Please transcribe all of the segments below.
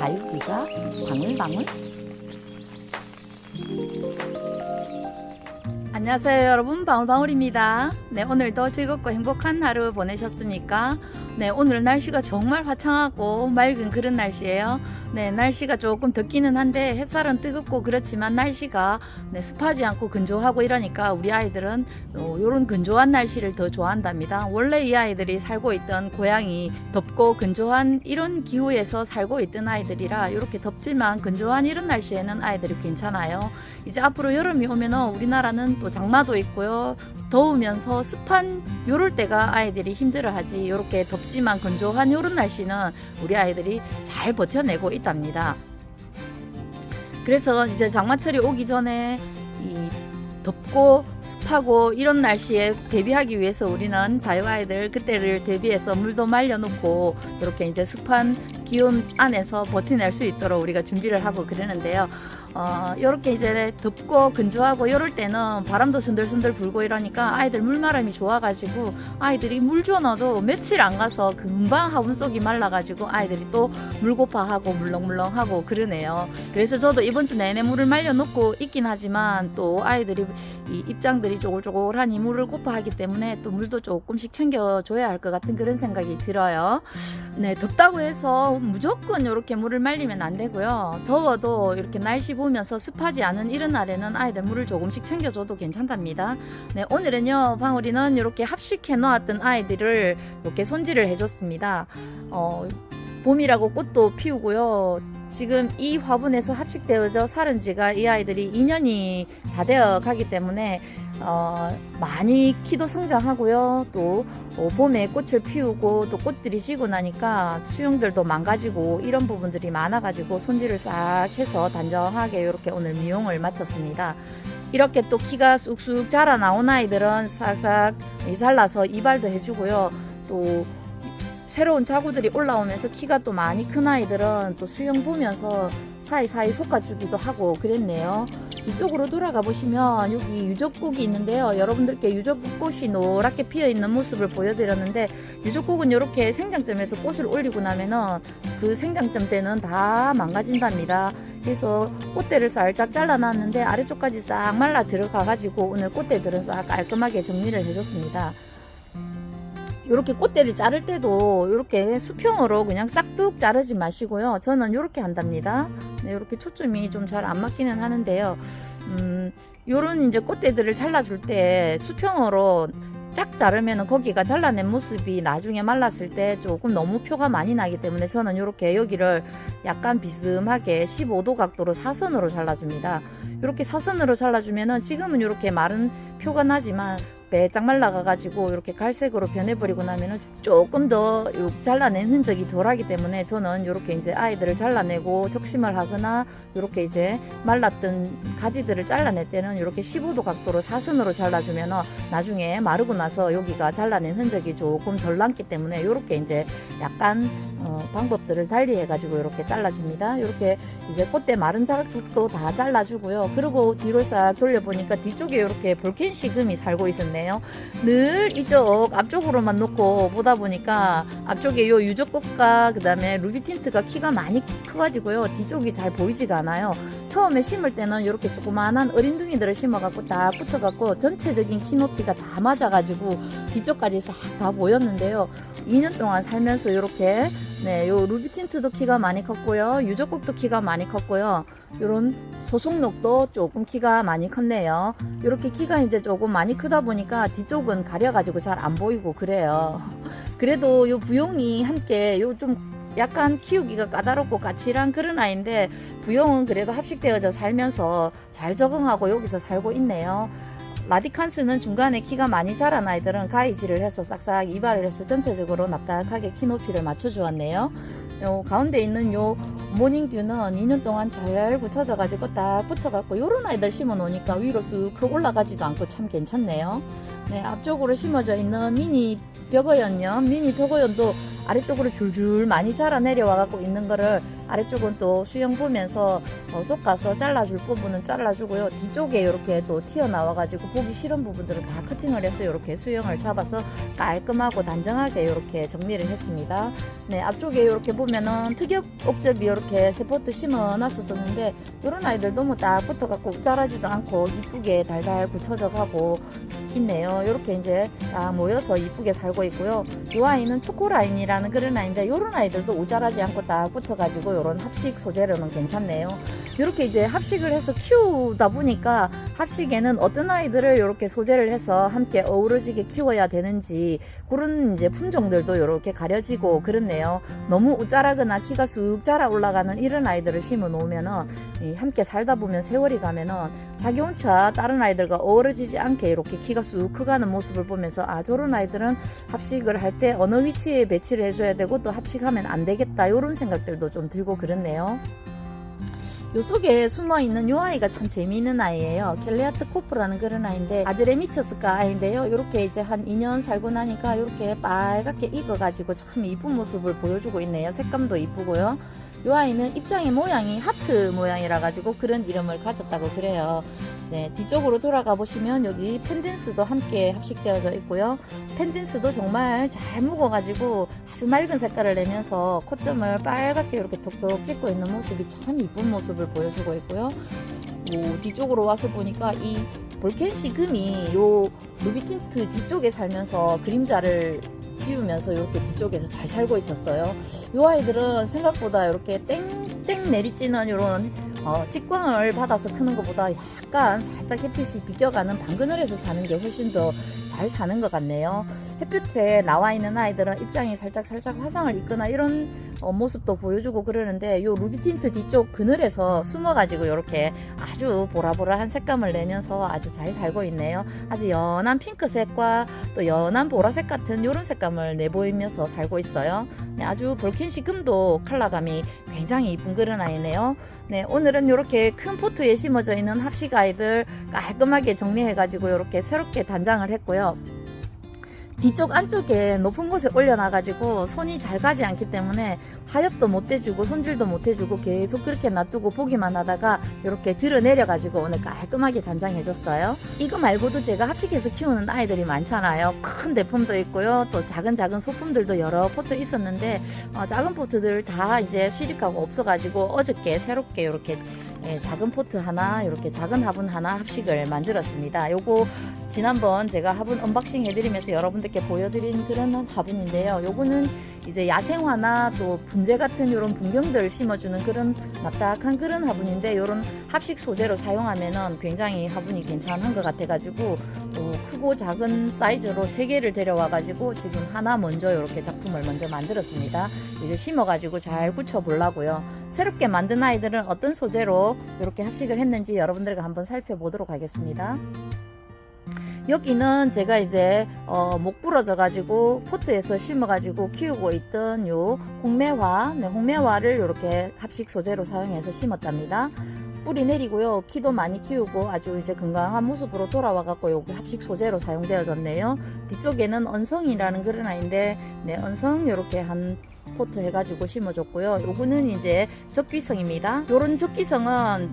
다육이가 방울방울. 안녕하세요 여러분, 방울방울입니다. 네, 오늘도 즐겁고 행복한 하루 보내셨습니까? 네, 오늘 날씨가 정말 화창하고 맑은 그런 날씨예요. 네, 날씨가 조금 덥기는 한데 햇살은 뜨겁고 그렇지만 날씨가 습하지 않고 건조하고 이러니까 우리 아이들은 요런 건조한 날씨를 더 좋아한답니다. 원래 이 아이들이 살고 있던 고향이 덥고 건조한 이런 기후에서 살고 있던 아이들이라 이렇게 덥지만 건조한 이런 날씨에는 아이들이 괜찮아요. 이제 앞으로 여름이 오면은 우리나라는 또 장마도 있고요. 더우면서 습한 요럴 때가 아이들이 힘들어하지, 요렇게 덥지만 건조한 요런 날씨는 우리 아이들이 잘 버텨내고 있답니다. 그래서 이제 장마철이 오기 전에 이 덥고 습하고 이런 날씨에 대비하기 위해서 우리는 다육 아이들 그때를 대비해서 물도 말려놓고 이렇게 이제 습한 기온 안에서 버텨낼 수 있도록 우리가 준비를 하고 그러는데요. 요렇게 이제 덥고 건조하고 요럴 때는 바람도 선들선들 불고 이러니까 아이들 물마름이 좋아가지고 아이들이 물 줘놔도 며칠 안 가서 금방 화분 속이 말라가지고 아이들이 또 물고파하고 물렁물렁하고 그러네요. 그래서 저도 이번 주 내내 물을 말려놓고 있긴 하지만 또 아이들이 이 입장들이 쪼글쪼글하니 물을 고파하기 때문에 또 물도 조금씩 챙겨줘야 할 것 같은 그런 생각이 들어요. 네, 덥다고 해서 무조건 이렇게 물을 말리면 안 되고요. 더워도 이렇게 날씨 보면서 습하지 않은 이런 날에는 아이들 물을 조금씩 챙겨줘도 괜찮답니다. 네, 오늘은요 방울이는 이렇게 합식해 놓았던 아이들을 이렇게 손질을 해줬습니다. 봄이라고 꽃도 피우고요. 지금 이 화분에서 합식되어져 살은 지가 이 아이들이 2년이 다 되어 가기 때문에 많이 키도 성장하고요. 또 봄에 꽃을 피우고 또 꽃들이 지고 나니까 수영들도 망가지고 이런 부분들이 많아가지고 손질을 싹 해서 단정하게 이렇게 오늘 미용을 마쳤습니다. 이렇게 또 키가 쑥쑥 자라 나온 아이들은 싹싹 잘라서 이발도 해주고요. 또 새로운 자구들이 올라오면서 키가 또 많이 큰 아이들은 또 수영 보면서 사이사이 솎아주기도 하고 그랬네요. 이쪽으로 돌아가 보시면 여기 유적국이 있는데요. 여러분들께 유적꽃이 노랗게 피어있는 모습을 보여드렸는데 유적국은 이렇게 생장점에서 꽃을 올리고 나면은 그 생장점 때는 다 망가진답니다. 그래서 꽃대를 살짝 잘라놨는데 아래쪽까지 싹 말라 들어가가지고 오늘 꽃대들은 싹 깔끔하게 정리를 해줬습니다. 이렇게 꽃대를 자를 때도 이렇게 수평으로 그냥 싹둑 자르지 마시고요. 저는 이렇게 한답니다. 네, 이렇게 초점이 좀 잘 안 맞기는 하는데요. 요런 이제 꽃대들을 잘라줄 때 수평으로 쫙 자르면 거기가 잘라낸 모습이 나중에 말랐을 때 조금 너무 표가 많이 나기 때문에 저는 이렇게 여기를 약간 비스듬하게 15도 각도로 사선으로 잘라줍니다. 이렇게 사선으로 잘라주면은 지금은 이렇게 마른 표가 나지만 빼짝 말라가가지고 이렇게 갈색으로 변해버리고 나면은 조금 더 잘라낸 흔적이 덜하기 때문에 저는 이렇게 이제 아이들을 잘라내고 적심을 하거나 이렇게 이제 말랐던 가지들을 잘라낼 때는 이렇게 15도 각도로 사선으로 잘라주면은 나중에 마르고 나서 여기가 잘라낸 흔적이 조금 덜 남기 때문에 이렇게 이제 약간 방법들을 달리 해가지고 이렇게 잘라줍니다. 이렇게 이제 꽃대 마른 자국도 다 잘라주고요. 그리고 뒤로 싹 돌려보니까 뒤쪽에 이렇게 볼켄시금이 살고 있었네요. 늘 이쪽 앞쪽으로만 놓고 보다 보니까 앞쪽에 요 유적꽃과 그 다음에 루비틴트가 키가 많이 커가지고요. 뒤쪽이 잘 보이지가 않아요. 처음에 심을 때는 이렇게 조그만한 어린둥이들을 심어갖고 딱 붙어갖고 전체적인 키 높이가 다 맞아가지고 뒤쪽까지 싹 다 보였는데요. 2년 동안 살면서 이렇게 요 루비틴트도 키가 많이 컸고요. 유적꽃도 키가 많이 컸고요. 요런 소속록도 조금 키가 많이 컸네요. 이렇게 키가 이제 조금 많이 크다 보니까 뒤쪽은 가려가지고 잘 안 보이고 그래요. 그래도 요 부용이 함께 요 좀 약간 키우기가 까다롭고 까칠한 그런 아이인데 부용은 그래도 합식되어져 살면서 잘 적응하고 여기서 살고 있네요. 라디칸스는 중간에 키가 많이 자란 아이들은 가위질을 해서 싹싹 이발을 해서 전체적으로 납작하게 키 높이를 맞춰 주었네요. 요 가운데 있는 요 모닝듀는 2년 동안 잘 굳혀져 가지고 딱 붙어 갖고 요런 아이들 심어 놓으니까 위로 쑥 올라가지도 않고 참 괜찮네요. 네, 앞쪽으로 심어져 있는 미니 벽어연요. 미니 벽어연도 아래쪽으로 줄줄 많이 자라 내려와 갖고 있는 거를 아래쪽은 또 수영 보면서 솎아서 잘라줄 부분은 잘라주고요. 뒤쪽에 이렇게 또 튀어나와가지고 보기 싫은 부분들은 다 커팅을 해서 이렇게 수영을 잡아서 깔끔하고 단정하게 이렇게 정리를 했습니다. 네, 앞쪽에 이렇게 보면은 특이업 옥접이 이렇게 세포트 심어놨었는데 이런 아이들 너무 딱 붙어갖고 자라지도 않고 이쁘게 달달 붙여져 가고 있네요. 이렇게 이제 딱 모여서 이쁘게 살고 있고요. 이 아이는 초코라인이라는 그런 아이인데 이런 아이들도 우자라지 않고 딱 붙어가지고 이런 합식 소재로는 괜찮네요. 이렇게 이제 합식을 해서 키우다 보니까 합식에는 어떤 아이들을 이렇게 소재를 해서 함께 어우러지게 키워야 되는지 그런 이제 품종들도 이렇게 가려지고 그렇네요. 너무 우짜라거나 키가 쑥 자라 올라가는 이런 아이들을 심어 놓으면은 함께 살다 보면 세월이 가면은 자기 혼자 다른 아이들과 어우러지지 않게 이렇게 키가 쑥 커가는 모습을 보면서 아, 저런 아이들은 합식을 할 때 어느 위치에 배치를 해줘야 되고 또 합식하면 안 되겠다 이런 생각들도 좀 들고 그렇네요. 요 속에 숨어있는 요 아이가 참 재미있는 아이예요. 켈레아트 코프라는 그런 아이인데 아드레미처스가 아이인데요. 요렇게 이제 한 2년 살고 나니까 요렇게 빨갛게 익어가지고 참 이쁜 모습을 보여주고 있네요. 색감도 이쁘고요. 요 아이는 입장의 모양이 하트 모양이라 가지고 그런 이름을 가졌다고 그래요. 네, 뒤쪽으로 돌아가 보시면 여기 펜댄스도 함께 합식되어져 있고요. 펜댄스도 정말 잘 묵어가지고 아주 맑은 색깔을 내면서 콧점을 빨갛게 이렇게 톡톡 찍고 있는 모습이 참 이쁜 모습을 보여주고 있고요. 뒤쪽으로 와서 보니까 이 볼켄시 금이 요 루비틴트 뒤쪽에 살면서 그림자를 지우면서 이렇게 뒤쪽에서 잘 살고 있었어요. 이 아이들은 생각보다 이렇게 땡땡 내리쬐는 이런 직광을 받아서 크는 것보다 약간 살짝 햇빛이 비껴가는 방그늘에서 사는 게 훨씬 더 잘 사는 것 같네요. 햇빛에 나와 있는 아이들은 입장이 살짝 화상을 입거나 이런 모습도 보여주고 그러는데 요 루비틴트 뒤쪽 그늘에서 숨어가지고 이렇게 아주 보라보라한 색감을 내면서 아주 잘 살고 있네요. 아주 연한 핑크색과 또 연한 보라색 같은 이런 색감을 내보이면서 살고 있어요. 네, 아주 볼켄시 금도 컬러감이 굉장히 이쁜 그런 아이네요. 네, 오늘은 이렇게 큰 포트에 심어져 있는 합식 아이들 깔끔하게 정리해가지고 이렇게 새롭게 단장을 했고요. 뒤쪽 안쪽에 높은 곳에 올려놔가지고 손이 잘 가지 않기 때문에 하엽도 못 대주고 손질도 못 해주고 계속 그렇게 놔두고 보기만 하다가 이렇게 들어내려가지고 오늘 깔끔하게 단장해줬어요. 이거 말고도 제가 합식해서 키우는 아이들이 많잖아요. 큰 대품도 있고요. 또 작은 소품들도 여러 포트 있었는데 작은 포트들 다 이제 시집가고 없어가지고 어저께 새롭게 이렇게 작은 포트 하나, 이렇게 작은 화분 하나 합식을 만들었습니다. 요거 지난번 제가 화분 언박싱 해드리면서 여러분들께 보여드린 그런 화분인데요. 요거는 이제 야생화나 또 분재 같은 이런 분경들 심어주는 그런 납작한 그런 화분인데 요런 합식 소재로 사용하면은 굉장히 화분이 괜찮은 것 같아가지고 크고 작은 사이즈로 3개를 데려와가지고 지금 하나 먼저 이렇게 작품을 먼저 만들었습니다. 이제 심어가지고 잘 굳혀보려고요. 새롭게 만든 아이들은 어떤 소재로 이렇게 합식을 했는지 여러분들과 한번 살펴보도록 하겠습니다. 여기는 제가 이제 목 부러져 가지고 포트에서 심어 가지고 키우고 있던 요 홍매화, 네, 홍매화를 이렇게 합식 소재로 사용해서 심었답니다. 뿌리 내리고요. 키도 많이 키우고 아주 이제 건강한 모습으로 돌아와 갖고 여기 합식 소재로 사용되어졌네요. 뒤쪽에는 언성이라는 그런 아이인데, 네, 언성 요렇게 한 포트 해가지고 심어줬고요. 요거는 이제 접기성입니다. 요런 접기성은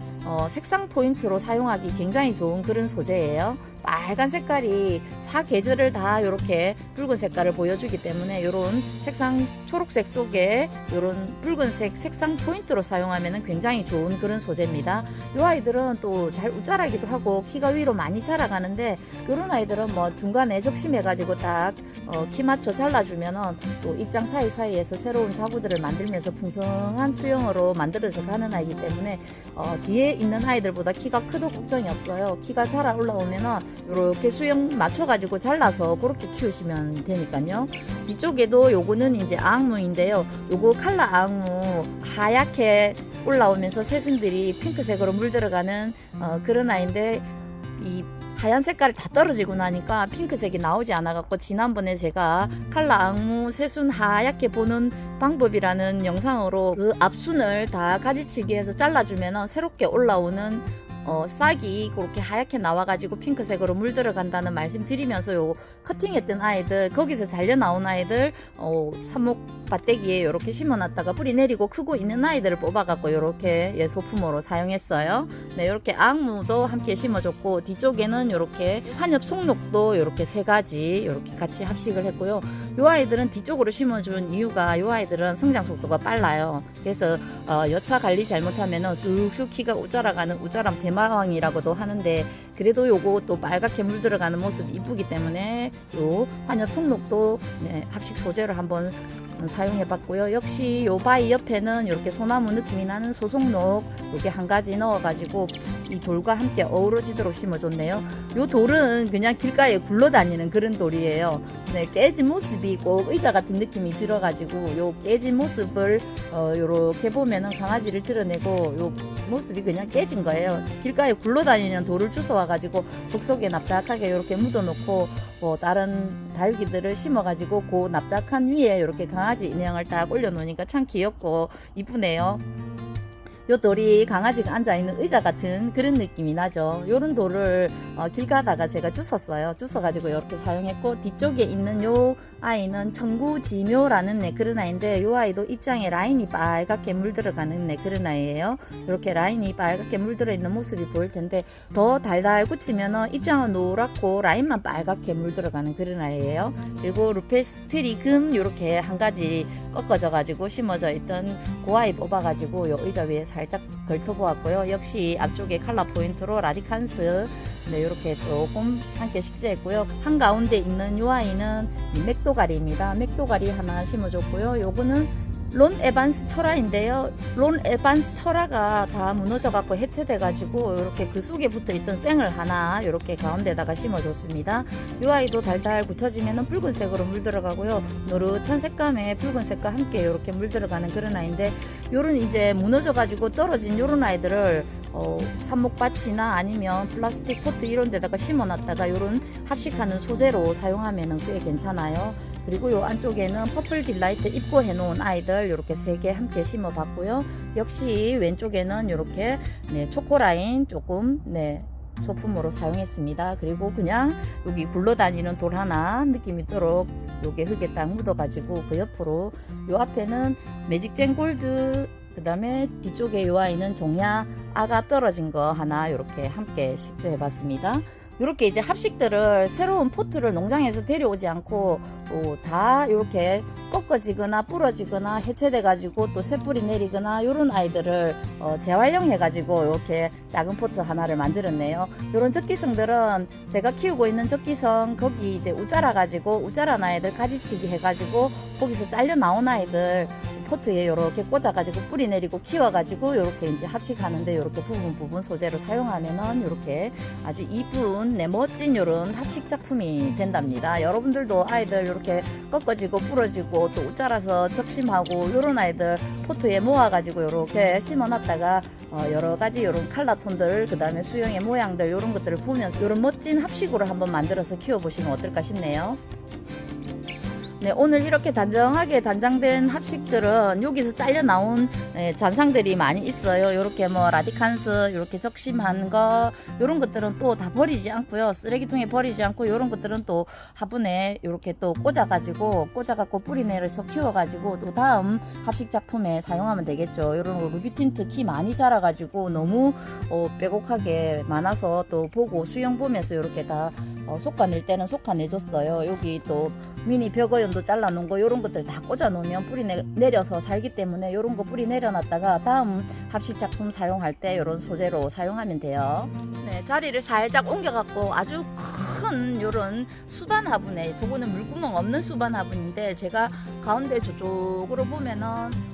색상 포인트로 사용하기 굉장히 좋은 그런 소재예요. 빨간 색깔이 사계절을 다 이렇게 붉은 색깔을 보여주기 때문에 이런 색상 초록색 속에 이런 붉은색 색상 포인트로 사용하면 굉장히 좋은 그런 소재입니다. 이 아이들은 또 잘 우짜라기도 하고 키가 위로 많이 자라가는데 이런 아이들은 뭐 중간에 적심해 가지고 딱 키 맞춰 잘라주면은 또 입장 사이사이에서 새로운 자구들을 만들면서 풍성한 수영으로 만들어져 가는 아이기 때문에 뒤에 있는 아이들보다 키가 커도 걱정이 없어요. 키가 자라 올라오면은 이렇게 수영 맞춰가지고 잘라서 그렇게 키우시면 되니까요. 이쪽에도 요거는 이제 아악무인데요. 요거 칼라 아악무 하얗게 올라오면서 새순들이 핑크색으로 물들어가는 그런 아이인데 이 하얀 색깔이 다 떨어지고 나니까 핑크색이 나오지 않아 갖고 지난번에 제가 칼라 앙무 새순 하얗게 보는 방법이라는 영상으로 그 앞순을 다 가지치기 해서 잘라주면 새롭게 올라오는 싹이 그렇게 하얗게 나와가지고 핑크색으로 물들어 간다는 말씀 드리면서 요 커팅했던 아이들, 거기서 잘려 나온 아이들 삽목 밭대기에 이렇게 심어놨다가 뿌리 내리고 크고 있는 아이들을 뽑아갖고 이렇게 소품으로 사용했어요. 네, 이렇게 앙무도 함께 심어줬고, 뒤쪽에는 이렇게 한엽 송록도 이렇게 3가지 이렇게 같이 합식을 했고요. 이 아이들은 뒤쪽으로 심어준 이유가, 이 아이들은 성장 속도가 빨라요. 그래서 여차 관리 잘못하면은 쑥쑥 키가 우자라가는 우자람 대마왕이라고도 하는데, 그래도 요거 또 빨갛게 물들어가는 모습이 이쁘기 때문에 요 한엽 송록도 네, 합식 소재로 한번 사용해봤고요. 역시 요 바위 옆에는 이렇게 소나무 느낌이 나는 소송록 이렇게 한 가지 넣어가지고 이 돌과 함께 어우러지도록 심어줬네요. 요 돌은 그냥 길가에 굴러다니는 그런 돌이에요. 네, 깨진 모습이 꼭 의자 같은 느낌이 들어가지고 요 깨진 모습을 요렇게 보면은 강아지를 드러내고 요 모습이 그냥 깨진 거예요. 길가에 굴러다니는 돌을 주워와가지고 속 속에 납작하게 이렇게 묻어놓고 다른 다육이들을 심어가지고 그 납작한 위에 이렇게 강아지 인형을 딱 올려놓으니까 참 귀엽고 이쁘네요. 요 돌이 강아지가 앉아있는 의자 같은 그런 느낌이 나죠. 요런 돌을 길 가다가 제가 주웠어요. 주워가지고 이렇게 사용했고, 뒤쪽에 있는 요 아이는 청구지묘라는 그런 아이인데, 요 아이도 입장에 라인이 빨갛게 물들어가는 그런 아이예요. 이렇게 라인이 빨갛게 물들어 있는 모습이 보일 텐데, 더 달달 굳히면 입장은 노랗고 라인만 빨갛게 물들어가는 그런 아이예요. 그리고 루페스트리 금 요렇게 한 가지 꺾어져 가지고 심어져 있던 그 아이 뽑아가지고 요 의자 위에 살짝 걸터보았고요. 역시 앞쪽에 컬러 포인트로 라디칸스 네, 이렇게 조금 함께 식재했고요. 한가운데 있는 이 아이는 맥도가리입니다. 맥도가리 하나 심어줬고요. 요거는 론 에반스 철화인데요. 론 에반스 철화가 다 무너져 갖고 해체돼 가지고 이렇게 그 속에 붙어 있던 생을 하나 이렇게 가운데다가 심어줬습니다. 이 아이도 달달 굳혀지면은 붉은색으로 물들어가고요. 노릇한 색감의 붉은색과 함께 이렇게 물들어가는 그런 아이인데, 요런 이제 무너져 가지고 떨어진 요런 아이들을 삽목밭이나 아니면 플라스틱 포트 이런 데다가 심어놨다가 요런 합식하는 소재로 사용하면 꽤 괜찮아요. 그리고 요 안쪽에는 퍼플 딜라이트 입고해 놓은 아이들 이렇게 3개 함께 심어봤고요. 역시 왼쪽에는 이렇게 네, 초코라인 조금 네, 소품으로 사용했습니다. 그리고 그냥 여기 굴러다니는 돌 하나 느낌 있도록 요게 흙에 딱 묻어가지고 그 옆으로 요 앞에는 매직젠 골드, 그 다음에 뒤쪽에 요 아이는 종야 아가 떨어진 거 하나 이렇게 함께 식재해 봤습니다. 이렇게 이제 합식들을 새로운 포트를 농장에서 데려오지 않고 다 이렇게 꺾어지거나 부러지거나 해체돼 가지고 또 새뿌리 내리거나 이런 아이들을 재활용해 가지고 이렇게 작은 포트 하나를 만들었네요. 이런 적기성들은 제가 키우고 있는 적기성 거기 이제 우짜라 가지고 우짜란 아이들 가지치기 해 가지고 거기서 잘려 나온 아이들 포트에 이렇게 꽂아가지고 뿌리 내리고 키워가지고 이렇게 이제 합식하는데 이렇게 부분 소재로 사용하면은 이렇게 아주 이쁜 멋진 이런 합식 작품이 된답니다. 여러분들도 아이들 이렇게 꺾어지고 부러지고 또 우짜라서 적심하고 이런 아이들 포트에 모아가지고 이렇게 심어놨다가 여러 가지 이런 칼라 톤들, 그 다음에 수영의 모양들 이런 것들을 보면서 이런 멋진 합식으로 한번 만들어서 키워보시면 어떨까 싶네요. 네, 오늘 이렇게 단정하게 단장된 합식들은 여기서 잘려 나온 잔상들이 많이 있어요. 이렇게 뭐 라디칸스 이렇게 적심한 거 이런 것들은 또 다 버리지 않고요. 쓰레기통에 버리지 않고 이런 것들은 또 화분에 이렇게 또 꽂아갖고 뿌리 내려서 키워가지고 또 다음 합식 작품에 사용하면 되겠죠. 이런 루비틴트 키 많이 자라가지고 너무 빼곡하게 많아서 또 보고 수영 보면서 이렇게 다 솎아낼 때는 솎아내줬어요. 여기 또 미니 벽어연도 잘라놓은 거 이런 것들 다 꽂아놓으면 뿌리 내려서 살기 때문에 이런 거 뿌리 내려놨다가 다음 합식 작품 사용할 때 이런 소재로 사용하면 돼요. 네, 자리를 살짝 옮겨갖고 아주 큰 이런 수반 화분에, 저거는 물구멍 없는 수반 화분인데 제가 가운데 저쪽으로 보면은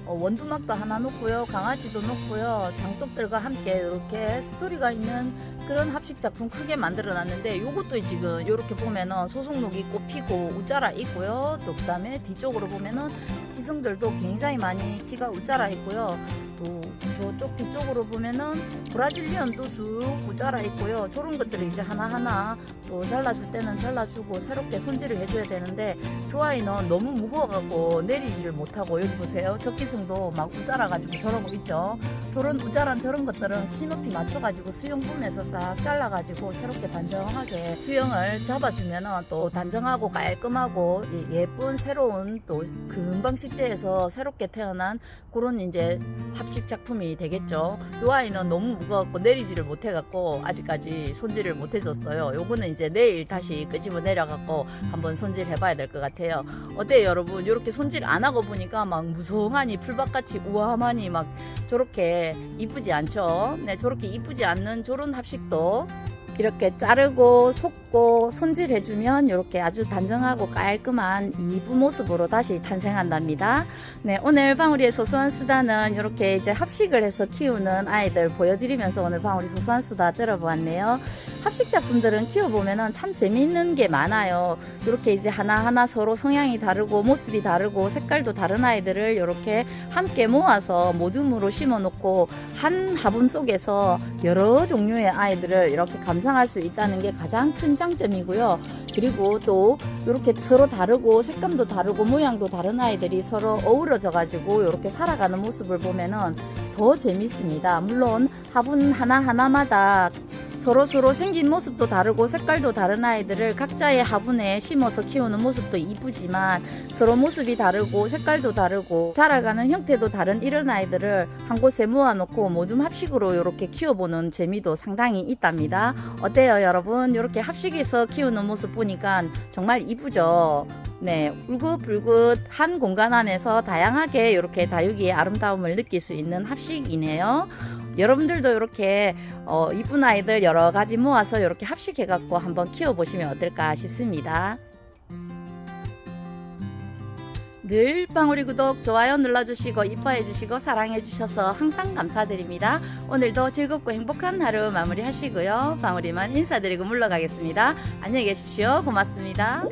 원두막도 하나 놓고요, 강아지도 놓고요, 장독들과 함께 이렇게 스토리가 있는 그런 합식 작품 크게 만들어 놨는데, 요것도 지금 이렇게 보면은 소송록이 꽃 피고 우짜라 있고요. 또 그 다음에 뒤쪽으로 보면은 기성들도 굉장히 많이 키가 웃자라 있고요. 또 저쪽 뒤쪽으로 보면은 브라질리언도 쑥 웃자라 있고요. 저런 것들을 이제 하나하나 또 잘라줄 때는 잘라주고 새롭게 손질을 해줘야 되는데 좋아이는 너무 무거워갖고 내리지를 못하고 여기 보세요. 적기승도 막 웃자라가지고 저러고 있죠. 저런 웃자란 저런 것들은 키 높이 맞춰가지고 수영품에서 싹 잘라가지고 새롭게 단정하게 수영을 잡아주면은 또 단정하고 깔끔하고 예쁜 새로운 또 금방 식재에서 새롭게 태어난 그런 이제 합식 작품이 되겠죠. 이 아이는 너무 무거웠고 내리지를 못해갖고 아직까지 손질을 못해줬어요. 요거는 이제 내일 다시 끄집어 내려갖고 한번 손질해봐야 될 것 같아요. 어때요 여러분? 이렇게 손질 안 하고 보니까 막 무성하니 풀밭같이 우아하니 막 저렇게 이쁘지 않죠? 네, 저렇게 이쁘지 않는 저런 합식도 이렇게 자르고 속고 손질해주면 이렇게 아주 단정하고 깔끔한 이쁜 모습으로 다시 탄생한답니다. 네, 오늘 방울이의 소소한 수다는 이렇게 이제 합식을 해서 키우는 아이들 보여드리면서 오늘 방울이 소소한 수다 들어보았네요. 합식 작품들은 키워보면 참 재미있는 게 많아요. 이렇게 이제 하나하나 서로 성향이 다르고 모습이 다르고 색깔도 다른 아이들을 이렇게 함께 모아서 모둠으로 심어놓고 한 화분 속에서 여러 종류의 아이들을 이렇게 감상할 수 있다는 게 가장 큰 장점이고요. 그리고 또 이렇게 서로 다르고 색감도 다르고 모양도 다른 아이들이 서로 어우러져 가지고 이렇게 살아가는 모습을 보면은 더 재밌습니다. 물론 화분 하나하나마다 서로 생긴 모습도 다르고 색깔도 다른 아이들을 각자의 화분에 심어서 키우는 모습도 이쁘지만 서로 모습이 다르고 색깔도 다르고 자라가는 형태도 다른 이런 아이들을 한 곳에 모아놓고 모둠 합식으로 이렇게 키워보는 재미도 상당히 있답니다. 어때요 여러분? 이렇게 합식해서 키우는 모습 보니까 정말 이쁘죠? 네, 울긋불긋한 공간 안에서 다양하게 이렇게 다육이의 아름다움을 느낄 수 있는 합식이네요. 여러분들도 이렇게 이쁜 아이들 여러 가지 모아서 이렇게 합식해 갖고 한번 키워보시면 어떨까 싶습니다. 늘 방울이 구독, 좋아요 눌러주시고 이뻐해 주시고 사랑해 주셔서 항상 감사드립니다. 오늘도 즐겁고 행복한 하루 마무리 하시고요. 방울이만 인사드리고 물러가겠습니다. 안녕히 계십시오. 고맙습니다.